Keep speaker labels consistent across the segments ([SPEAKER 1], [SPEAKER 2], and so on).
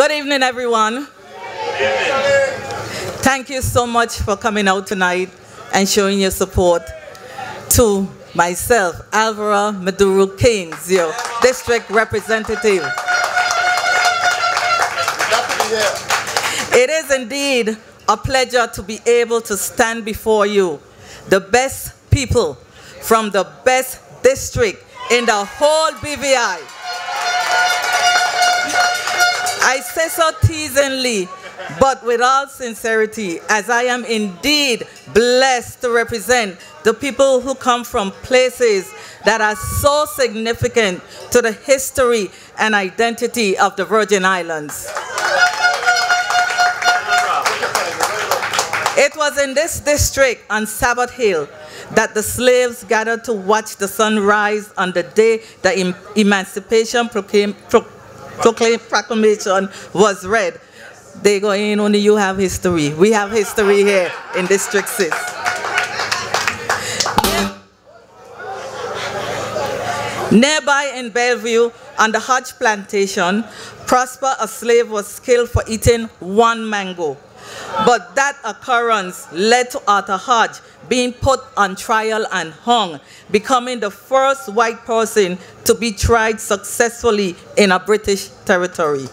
[SPEAKER 1] Good evening, everyone. Thank you so much for coming out tonight and showing your support to myself, Alvara Maduro Caines, your district representative. It is indeed a pleasure to be able to stand before you, the best people from the best district in the whole BVI. I say so teasingly, but with all sincerity, as I am indeed blessed to represent the people who come from places that are so significant to the history and identity of the Virgin Islands. It was in this district on Sabbath Hill that the slaves gathered to watch the sun rise on the day the Emancipation Proclamation was read. They go in, only you have history. We have history here in District 6. Nearby in Bellevue, on the Hodge plantation, Prosper, a slave, was killed for eating one mango. But that occurrence led to Arthur Hodge being put on trial and hung, becoming the first white person to be tried successfully in a British territory.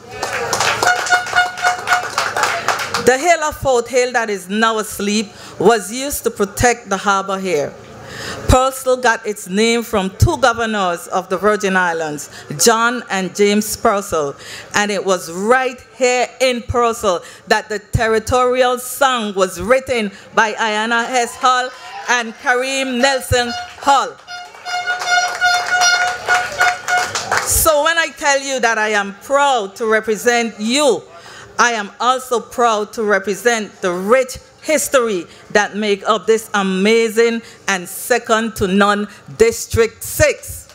[SPEAKER 1] The hill of Fort Hill that is now asleep was used to protect the harbor here. Purcell got its name from two governors of the Virgin Islands, John and James Purcell, and it was right here in Purcell that the territorial song was written by Ayanna S. Hull and Kareem Nelson Hull. So when I tell you that I am proud to represent you, I am also proud to represent the rich history that make up this amazing and second to none District 6.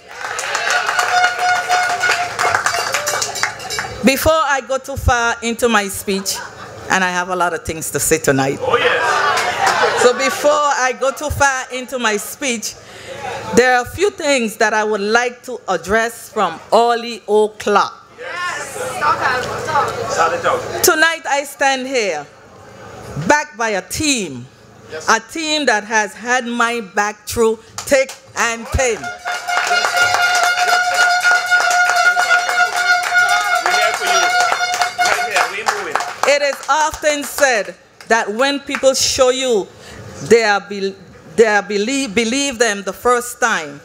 [SPEAKER 1] Before I go too far into my speech, and I have a lot of things to say tonight. Oh, yes. So before I go too far into my speech, there are a few things that I would like to address from Orly O'Clock. Yes. Tonight I stand here backed by a team that has had my back through thick and thin. It is often said that when people show you believe them the first time.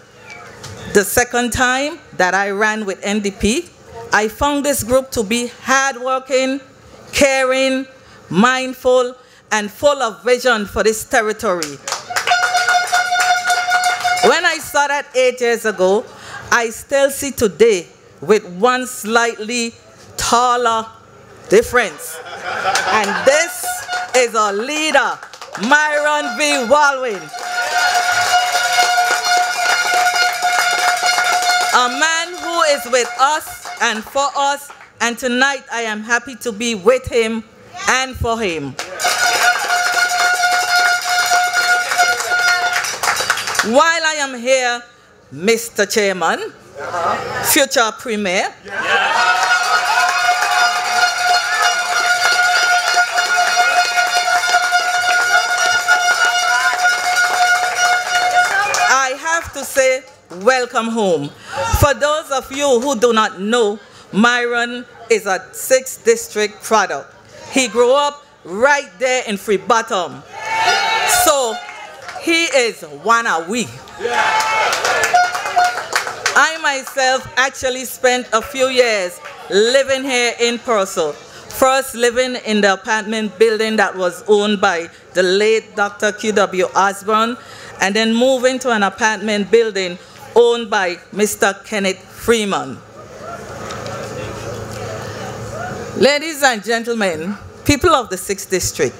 [SPEAKER 1] The second time that I ran with NDP, I found this group to be hardworking, caring, mindful, and full of vision for this territory. When I saw that 8 years ago, I still see today with one slightly taller difference. And this is our leader, Myron V. Walwyn. A man who is with us and for us, and tonight I am happy to be with him and for him. While I am here, Mr. Chairman, future Premier, I have to say, welcome home. For those of you who do not know, Myron is a 6th district product. He grew up right there in Free Bottom. So he is one of we. I myself actually spent a few years living here in Purcell. First living in the apartment building that was owned by the late Dr. Q.W. Osborne, and then moving to an apartment building owned by Mr. Kenneth Freeman. Ladies and gentlemen, people of the 6th District,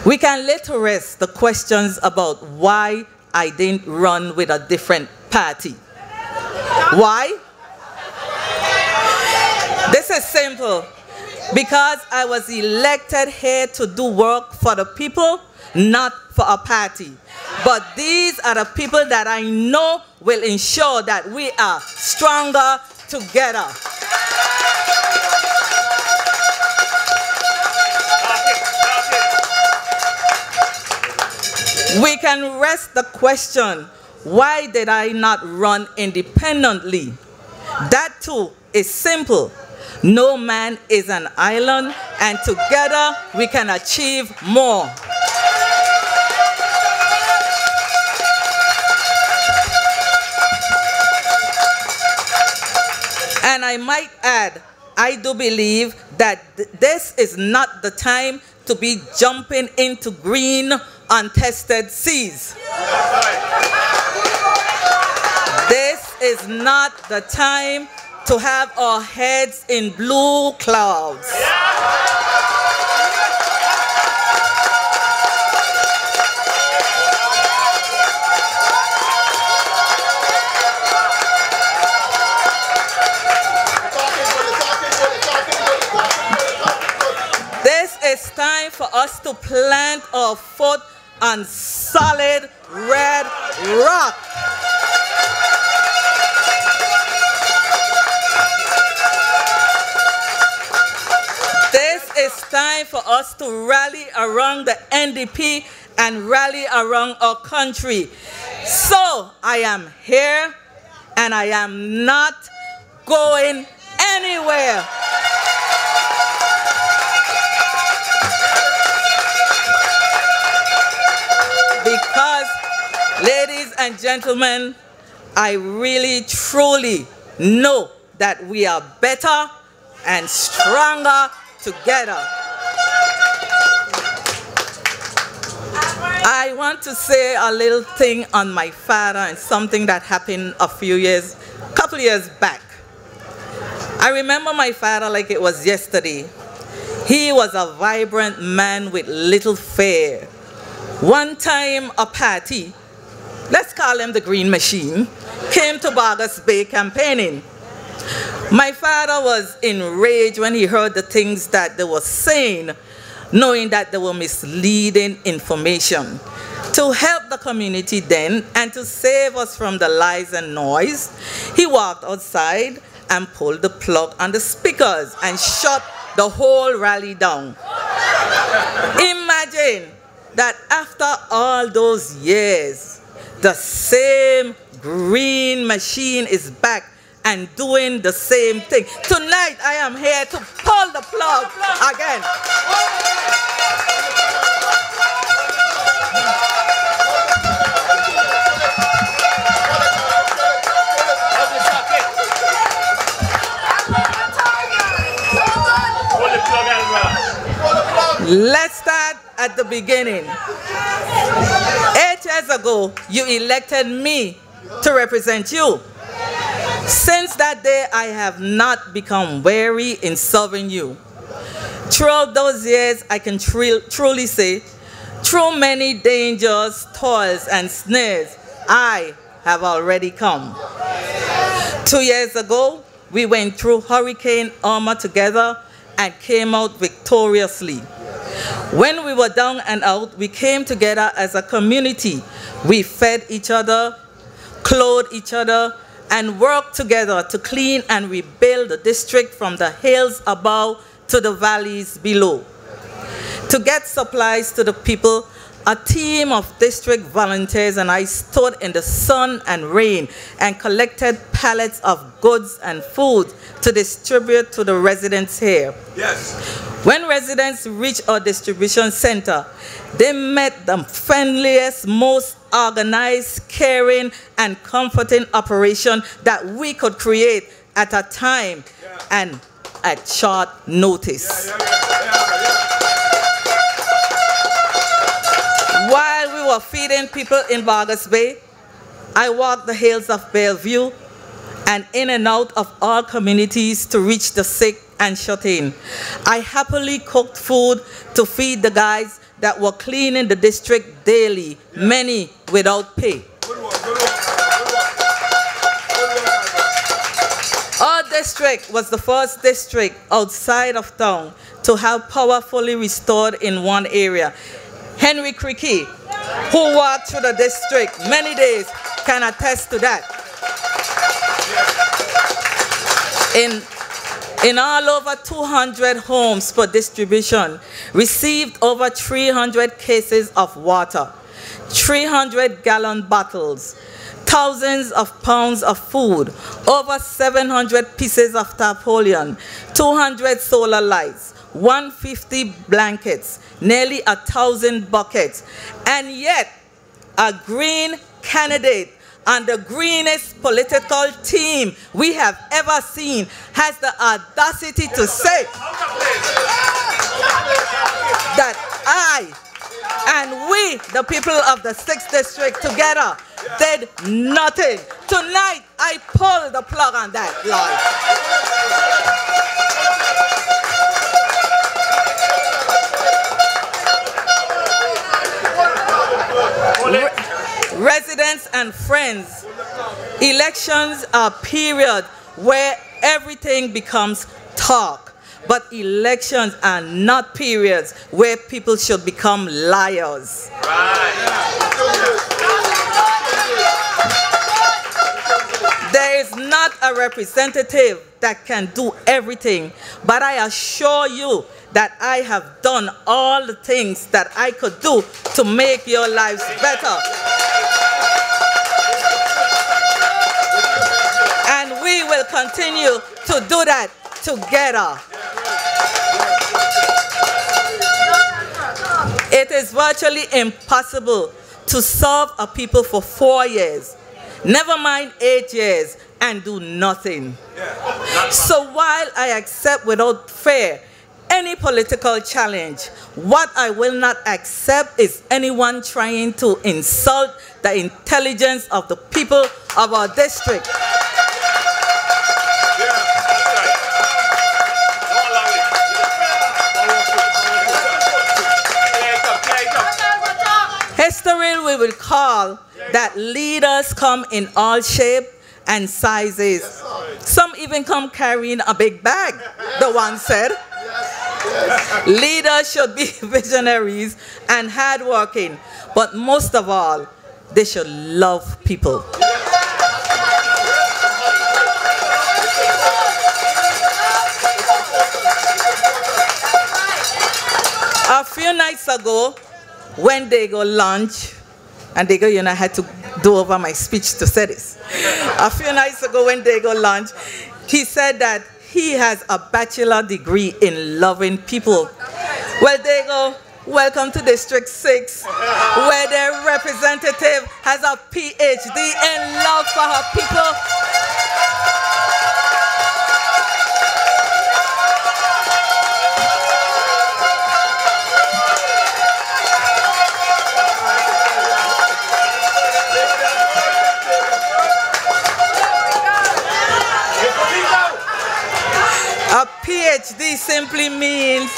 [SPEAKER 1] we can lay to rest the questions about why I didn't run with a different party. Why? This is simple. Because I was elected here to do work for the people, not for a party. But these are the people that I know will ensure that we are stronger together. We can rest the question, why did I not run independently? That too is simple. No man is an island, and together we can achieve more. And I might add, I do believe that this is not the time to be jumping into green, untested seas. This is not the time to have our heads in blue clouds. This is time for us to plant our foot on solid red rock. This is time for us to rally around the NDP and rally around our country. So I am here and I am not going anywhere. Because, ladies and gentlemen, I really, truly know that we are better and stronger together. I want to say a little thing on my father and something that happened a couple years back. I remember my father like it was yesterday. He was a vibrant man with little fear. One time a party, let's call him the Green Machine, came to Bargus Bay campaigning. My father was enraged when he heard the things that they were saying, knowing that they were misleading information. To help the community then and to save us from the lies and noise, he walked outside and pulled the plug on the speakers and shut the whole rally down. Imagine that after all those years, the same Green Machine is back and doing the same thing. Tonight, I am here to pull the plug again. Let's start at the beginning. 8 years ago, you elected me to represent you. Since that day, I have not become weary in serving you. Throughout those years, I can truly say, through many dangers, toils, and snares, I have already come. 2 years ago, we went through Hurricane Irma together and came out victoriously. When we were down and out, we came together as a community. We fed each other, clothed each other, and worked together to clean and rebuild the district from the hills above to the valleys below. To get supplies to the people, a team of district volunteers and I stood in the sun and rain and collected pallets of goods and food to distribute to the residents here. Yes. When residents reached our distribution center, they met the friendliest, most organized, caring, and comforting operation that we could create at a time and at short notice. While we were feeding people in Bargus Bay, I walked the hills of Bellevue and in and out of all communities to reach the sick and shut in. I happily cooked food to feed the guys that were cleaning the district daily, many without pay. Our district was the first district outside of town to have power fully restored in one area. Henry Cricky, who walked through the district many days, can attest to that. In all over 200 homes for distribution, received over 300 cases of water. 300-gallon bottles, thousands of pounds of food, over 700 pieces of tarpaulin, 200 solar lights, 150 blankets, nearly 1,000 buckets, and yet a green candidate and the greenest political team we have ever seen has the audacity to say that I and we, the people of the 6th district together, did nothing. Tonight, I pull the plug on that, Lord. Residents and friends, elections are a period where everything becomes talk, but elections are not periods where people should become liars. There is not a representative that can do everything, but I assure you that I have done all the things that I could do to make your lives better. And we will continue to do that together. It is virtually impossible to serve a people for 4 years, never mind 8 years, and do nothing. So while I accept without fear any political challenge, what I will not accept is anyone trying to insult the intelligence of the people of our district. History we will call that leaders come in all shape and sizes. Some even come carrying a big bag, the one said. Leaders should be visionaries and hardworking, but most of all, they should love people. A few nights ago, when they go lunch, and they go, you know, I had to do over my speech to say this. A few nights ago when they go lunch, he said that he has a bachelor degree in loving people. Well, they go, welcome to District 6, where their representative has a PhD in love for her people. A PhD simply means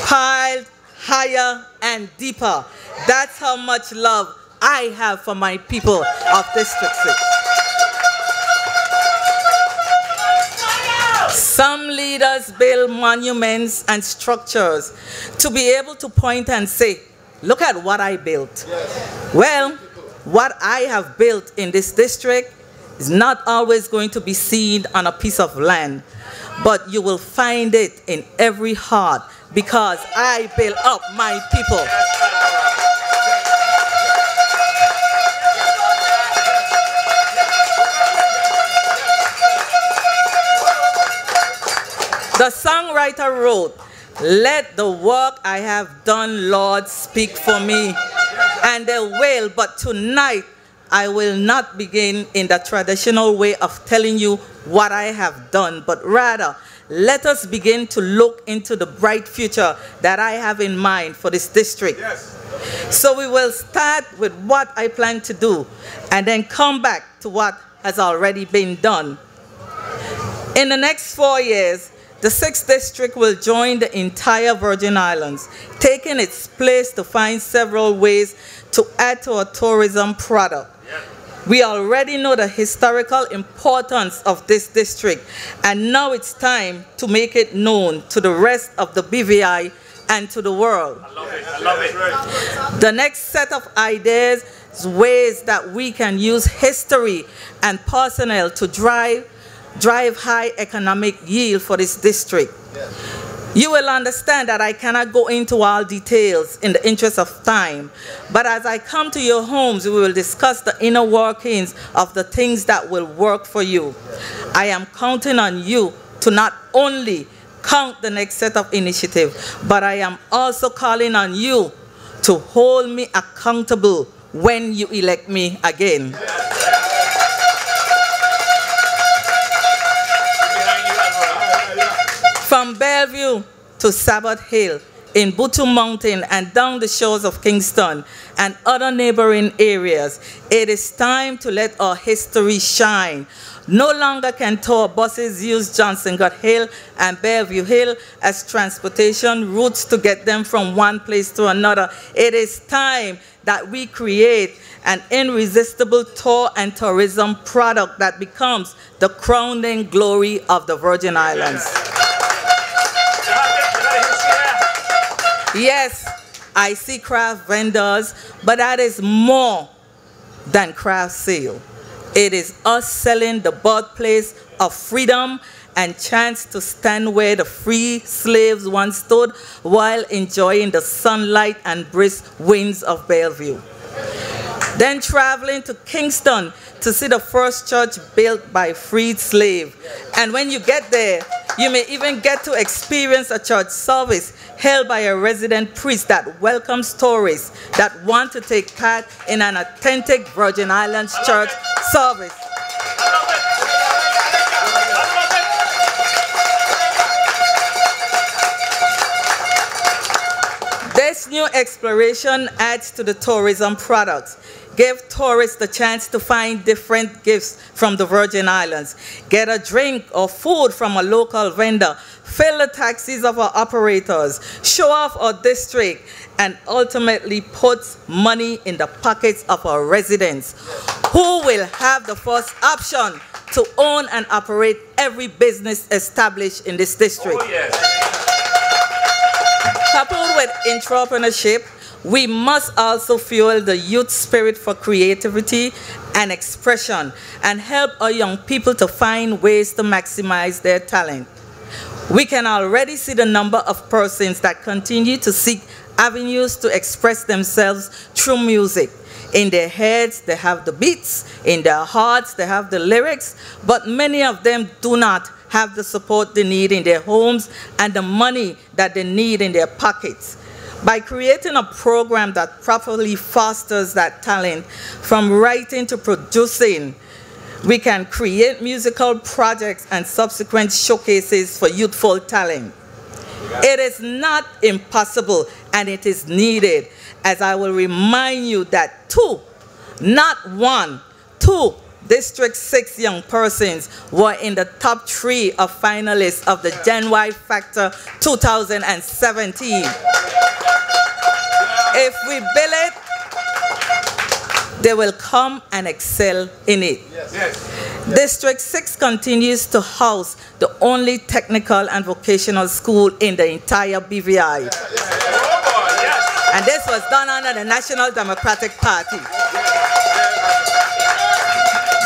[SPEAKER 1] piled higher and deeper. That's how much love I have for my people of District 6. Some leaders build monuments and structures to be able to point and say, look at what I built. Well, what I have built in this district is not always going to be seen on a piece of land, but you will find it in every heart because I build up my people. The songwriter wrote, let the work I have done, Lord, speak for me. And they will, but tonight I will not begin in the traditional way of telling you what I have done, but rather let us begin to look into the bright future that I have in mind for this district. Yes. So we will start with what I plan to do and then come back to what has already been done. In the next 4 years, the 6th district will join the entire Virgin Islands, taking its place to find several ways to add to our tourism product. We already know the historical importance of this district, and now it's time to make it known to the rest of the BVI and to the world. I love it. I love it. The next set of ideas is ways that we can use history and personnel to drive high economic yield for this district. You will understand that I cannot go into all details in the interest of time, but as I come to your homes, we will discuss the inner workings of the things that will work for you. I am counting on you to not only count the next set of initiative, but I am also calling on you to hold me accountable when you elect me again. From Bellevue to Sabbath Hill, in Butu Mountain and down the shores of Kingston and other neighboring areas, it is time to let our history shine. No longer can tour buses use Johnson Gut Hill and Bellevue Hill as transportation routes to get them from one place to another. It is time that we create an irresistible tour and tourism product that becomes the crowning glory of the Virgin Islands. Yes, I see craft vendors, but that is more than craft sale. It is us selling the birthplace of freedom and chance to stand where the free slaves once stood while enjoying the sunlight and brisk winds of Bellevue. Then traveling to Kingston to see the first church built by freed slaves. And when you get there, you may even get to experience a church service held by a resident priest that welcomes tourists that want to take part in an authentic Virgin Islands church service. This new exploration adds to the tourism products. Give tourists the chance to find different gifts from the Virgin Islands, get a drink or food from a local vendor, fill the taxis of our operators, show off our district, and ultimately put money in the pockets of our residents, who will have the first option to own and operate every business established in this district. Oh, yes. Coupled with entrepreneurship, we must also fuel the youth spirit for creativity and expression and help our young people to find ways to maximize their talent. We can already see the number of persons that continue to seek avenues to express themselves through music. In their heads, they have the beats. In their hearts, they have the lyrics. But many of them do not have the support they need in their homes and the money that they need in their pockets. By creating a program that properly fosters that talent, from writing to producing, we can create musical projects and subsequent showcases for youthful talent. It is not impossible, and it is needed, as I will remind you that two, not one, two District 6 young persons were in the top 3 of finalists of the Gen Y Factor 2017. If we build it, they will come and excel in it. Yes. Yes. District 6 continues to house the only technical and vocational school in the entire BVI. Yes. Yes. And this was done under the National Democratic Party.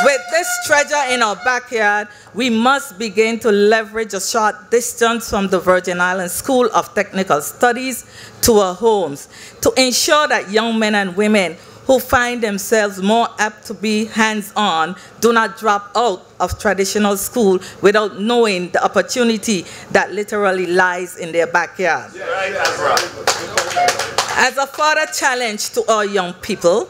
[SPEAKER 1] With this treasure in our backyard, we must begin to leverage a short distance from the Virgin Islands School of Technical Studies to our homes to ensure that young men and women who find themselves more apt to be hands-on do not drop out of traditional school without knowing the opportunity that literally lies in their backyard. As a further challenge to our young people,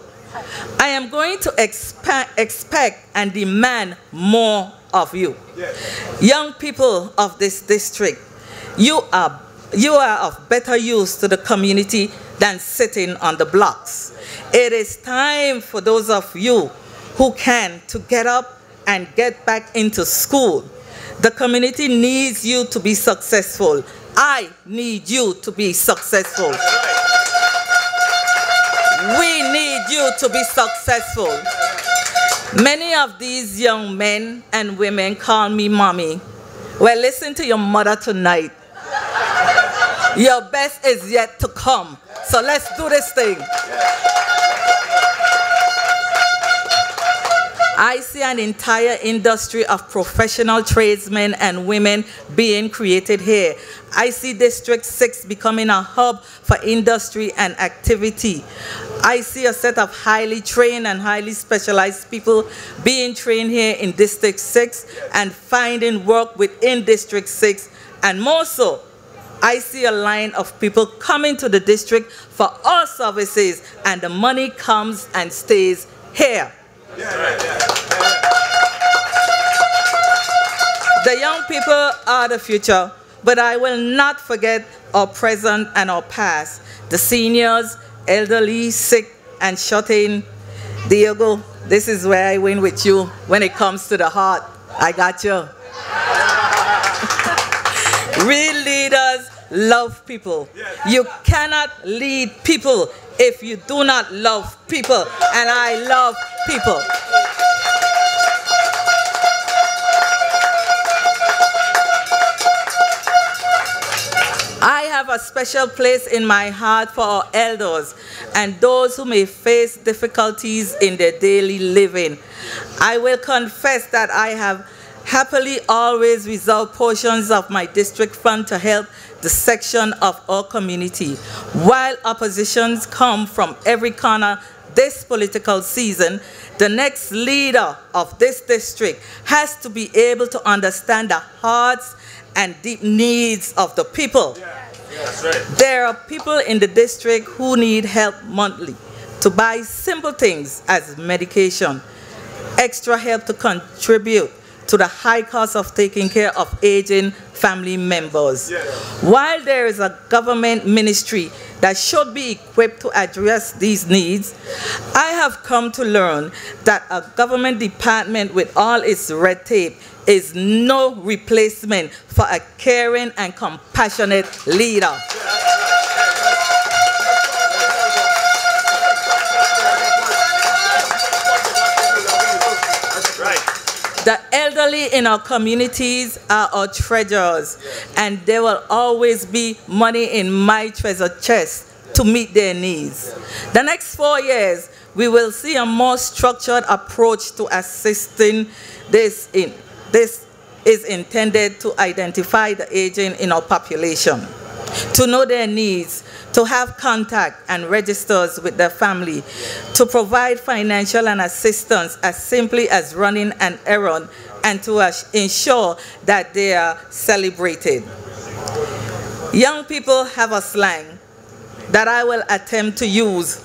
[SPEAKER 1] I am going to expect and demand more of you. Yes. Young people of this district, you are of better use to the community than sitting on the blocks. It is time for those of you who can to get up and get back into school. The community needs you to be successful. I need you to be successful. We need you to be successful. Many of these young men and women call me mommy. Well, listen to your mother tonight. Your best is yet to come. So let's do this thing. I see an entire industry of professional tradesmen and women being created here. I see District 6 becoming a hub for industry and activity. I see a set of highly trained and highly specialized people being trained here in District 6 and finding work within District 6, and more so, I see a line of people coming to the district for all services, and the money comes and stays here. The young people are the future, but I will not forget our present and our past. The seniors, elderly, sick, and shut-in. Diego, this is where I win with you when it comes to the heart. I got you. Real leaders love people. You cannot lead people if you do not love people, and I love people. I have a special place in my heart for our elders and those who may face difficulties in their daily living. I will confess that I have happily always reserved portions of my district fund to help the section of our community. While oppositions come from every corner this political season, the next leader of this district has to be able to understand the hearts and deep needs of the people. That's right. There are people in the district who need help monthly to buy simple things as medication, extra help to contribute to the high cost of taking care of aging family members. While there is a government ministry that should be equipped to address these needs, I have come to learn that a government department with all its red tape is no replacement for a caring and compassionate leader. The elderly in our communities are our treasures, and there will always be money in my treasure chest to meet their needs. The next 4 years, we will see a more structured approach to assisting this is intended to identify the aging in our population, to know their needs, to have contact and registers with their family, to provide financial and assistance as simply as running an errand, and to ensure that they are celebrated. Young people have a slang that I will attempt to use.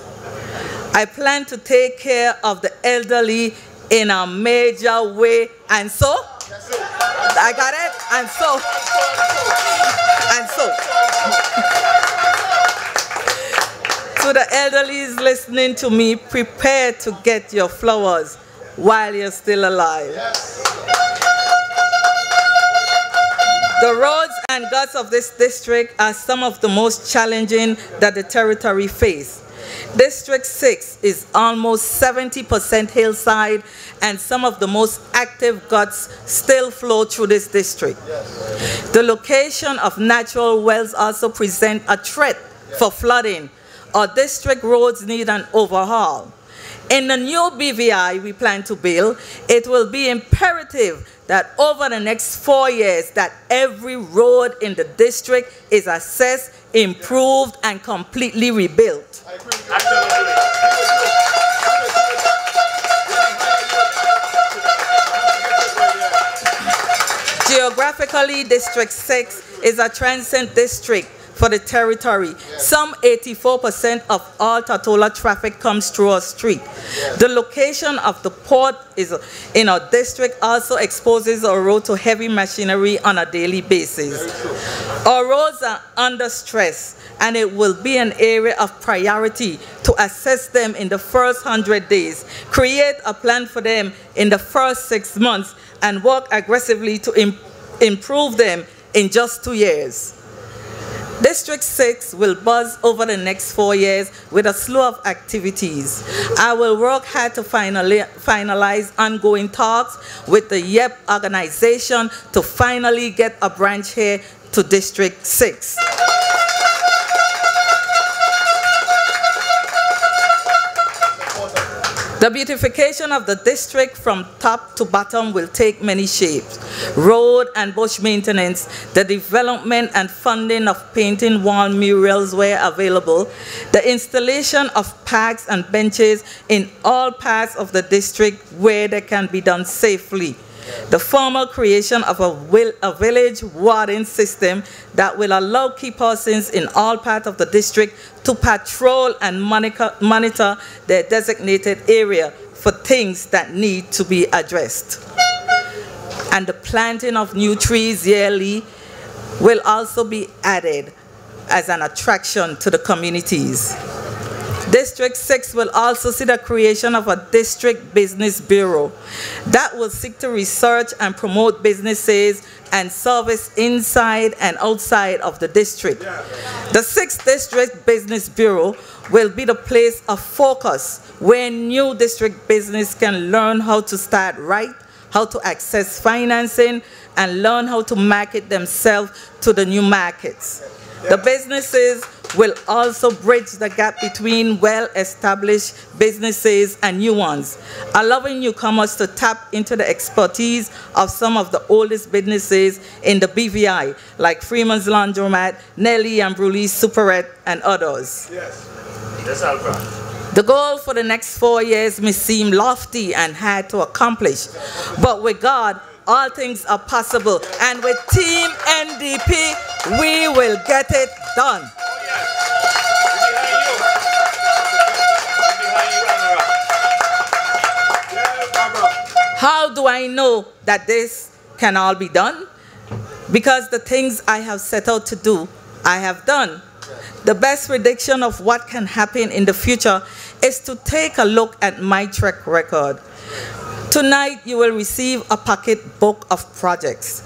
[SPEAKER 1] I plan to take care of the elderly in a major way, and so, I got it, and so, To the elderly listening to me, prepare to get your flowers while you're still alive. The roads and guts of this district are some of the most challenging that the territory faces. District 6 is almost 70% hillside, and some of the most active guts still flow through this district. The location of natural wells also present a threat for flooding. Our district roads need an overhaul. In the new BVI we plan to build, it will be imperative that over the next 4 years that every road in the district is assessed, improved, and completely rebuilt. Geographically, District 6 is a transient district for the territory. Some 84% of all Tortola traffic comes through our street. The location of the port in our district also exposes our road to heavy machinery on a daily basis. Our roads are under stress, and it will be an area of priority to assess them in the first 100 days, create a plan for them in the first 6 months, and work aggressively to improve them in just 2 years. District 6 will buzz over the next 4 years with a slew of activities. I will work hard to finalize ongoing talks with the YEP organization to finally get a branch here to District 6. The beautification of the district from top to bottom will take many shapes. Road and bush maintenance, the development and funding of painting wall murals where available, the installation of parks and benches in all parts of the district where they can be done safely. The formal creation of a village warding system that will allow key persons in all parts of the district to patrol and monitor their designated area for things that need to be addressed. And the planting of new trees yearly will also be added as an attraction to the communities. District 6 will also see the creation of a district business bureau that will seek to research and promote businesses and service inside and outside of the district. The 6th District Business Bureau will be the place of focus where new district business can learn how to start right, how to access financing, and learn how to market themselves to the new markets. The businesses will also bridge the gap between well-established businesses and new ones, allowing newcomers to tap into the expertise of some of the oldest businesses in the BVI, like Freeman's Laundromat, Nelly and Brulee's Superette, and others.
[SPEAKER 2] Yes. Yes, Alpha.
[SPEAKER 1] The goal for the next 4 years may seem lofty and hard to accomplish, but with God, all things are possible, and with Team NDP, we will get it done. How do I know that this can all be done? Because the things I have set out to do, I have done. The best prediction of what can happen in the future is to take a look at my track record. Tonight, you will receive a pocket book of projects.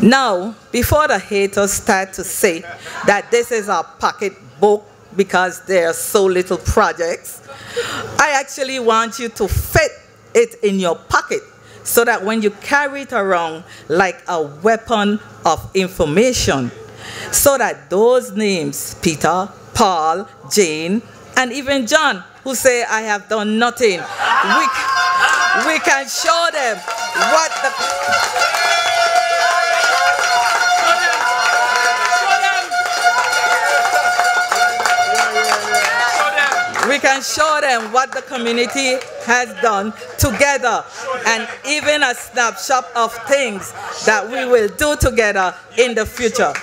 [SPEAKER 1] Now, before the haters start to say that this is a pocket book because there are so little projects, I actually want you to fit it in your pocket so that when you carry it around like a weapon of information, so that those names, Peter, Paul, Jane, and even John, who say I have done nothing, we can show them what the... We can show them what the community has done together, and even a snapshot of things that we will do together in the future.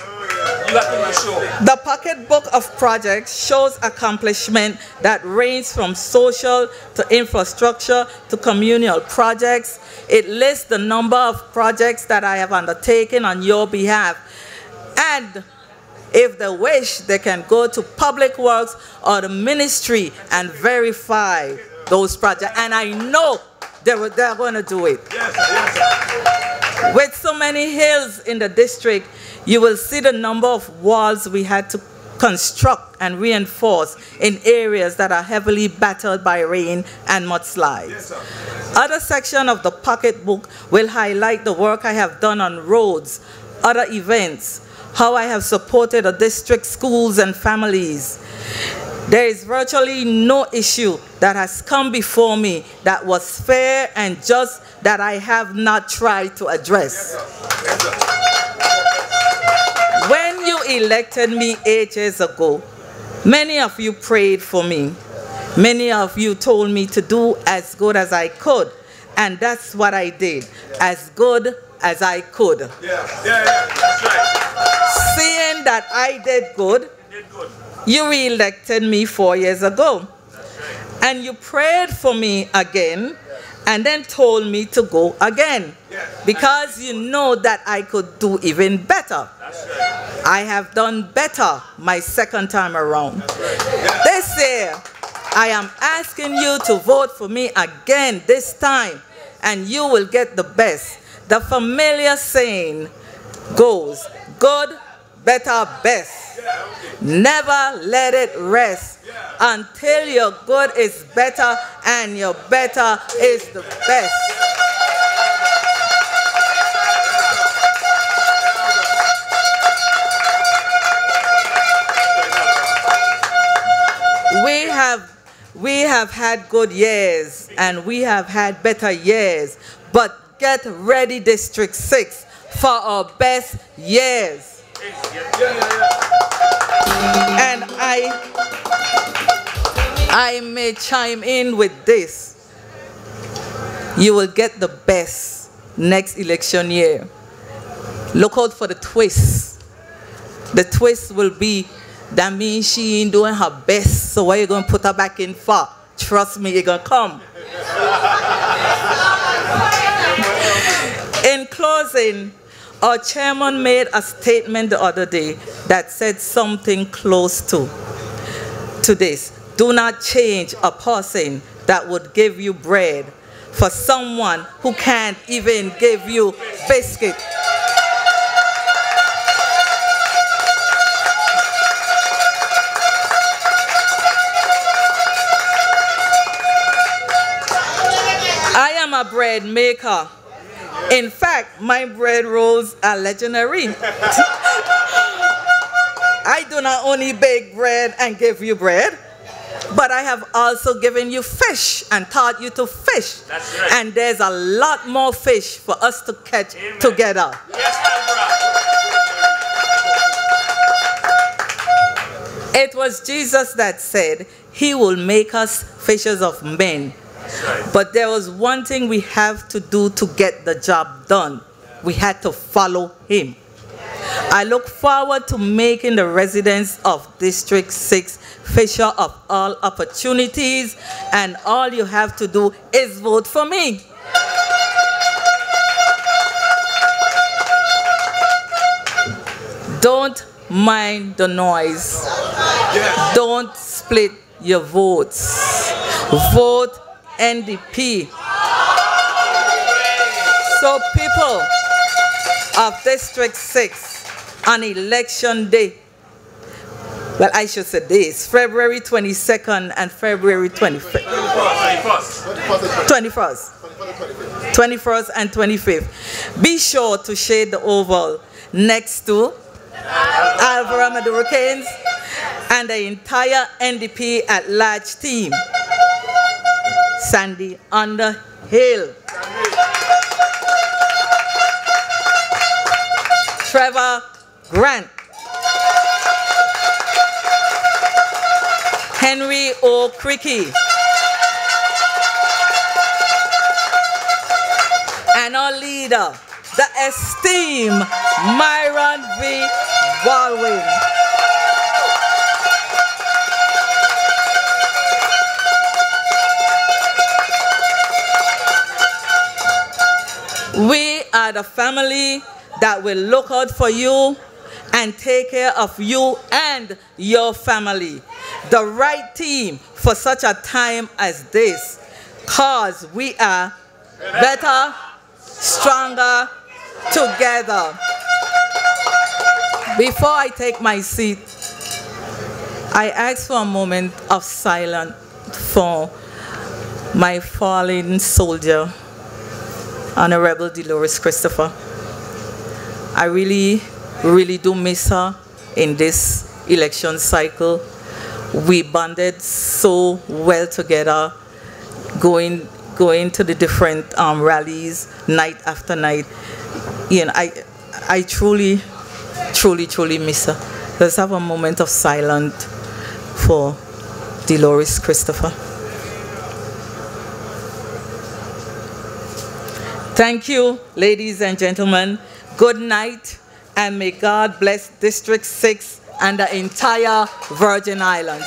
[SPEAKER 1] The pocketbook of projects shows accomplishment that range from social to infrastructure to communal projects. It lists the number of projects that I have undertaken on your behalf. And if they wish, they can go to Public Works or the ministry and verify those projects. And I know they're going to do it. With so many hills in the district, you will see the number of walls we had to construct and reinforce in areas that are heavily battered by rain and mudslides. Other sections of the pocketbook will highlight the work I have done on roads, other events, how I have supported the district schools and families. There is virtually no issue that has come before me that was fair and just that I have not tried to address. When you elected me 8 years ago, many of you prayed for me. Many of you told me to do as good as I could. And that's what I did, as good as I could.
[SPEAKER 2] That's right.
[SPEAKER 1] Seeing that I did good, you re-elected me 4 years ago. And you prayed for me again, and then told me to go again, because you know that I could do even better. I have done better my second time around. This year, I am asking you to vote for me again this time, and you will get the best. The familiar saying goes, good, better, best. Never let it rest until your good is better and your better is the best. we have had good years and we have had better years, but get ready, District 6, for our best years. And I may chime in with this. You will get the best next election year. Look out for the twist. The twist will be, that means she ain't doing her best, so why are you going to put her back in for? Trust me, you're going to come. In closing, our chairman made a statement the other day that said something close to this. Do not change a person that would give you bread for someone who can't even give you biscuit. I am a bread maker. In fact, my bread rolls are legendary. I do not only bake bread and give you bread, but I have also given you fish and taught you to fish.
[SPEAKER 2] That's right.
[SPEAKER 1] And there's a lot more fish for us to catch together.
[SPEAKER 2] Yes,
[SPEAKER 1] It was Jesus that said, he will make us fishers of men.
[SPEAKER 2] right.
[SPEAKER 1] But there was one thing we have to do to get the job done. We had to follow him. I look forward to making the residents of District 6 fisher of all opportunities, and all you have to do is vote for me. Don't mind the noise. Don't split your votes. Vote NDP. So people of District 6, on election day, well, I should say days, February 22nd and February 21st. 21st and 25th. Be sure to shade the oval next to Alvaro Maduro Caines and the entire NDP at large team. Sandy Underhill, Trevor Grant, Henry O'Cricky, and our leader, the esteemed Myron V. Baldwin. We are the family that will look out for you and take care of you and your family. The right team for such a time as this, because we are better, stronger together. Before I take my seat, I ask for a moment of silence for my fallen soldier, Honorable Dolores Christopher. I really, really do miss her in this election cycle. We bonded so well together, going to the different rallies night after night. You know, I truly, truly, truly miss her. Let's have a moment of silence for Dolores Christopher. Thank you, ladies and gentlemen. Good night, and may God bless District 6 and the entire Virgin Islands.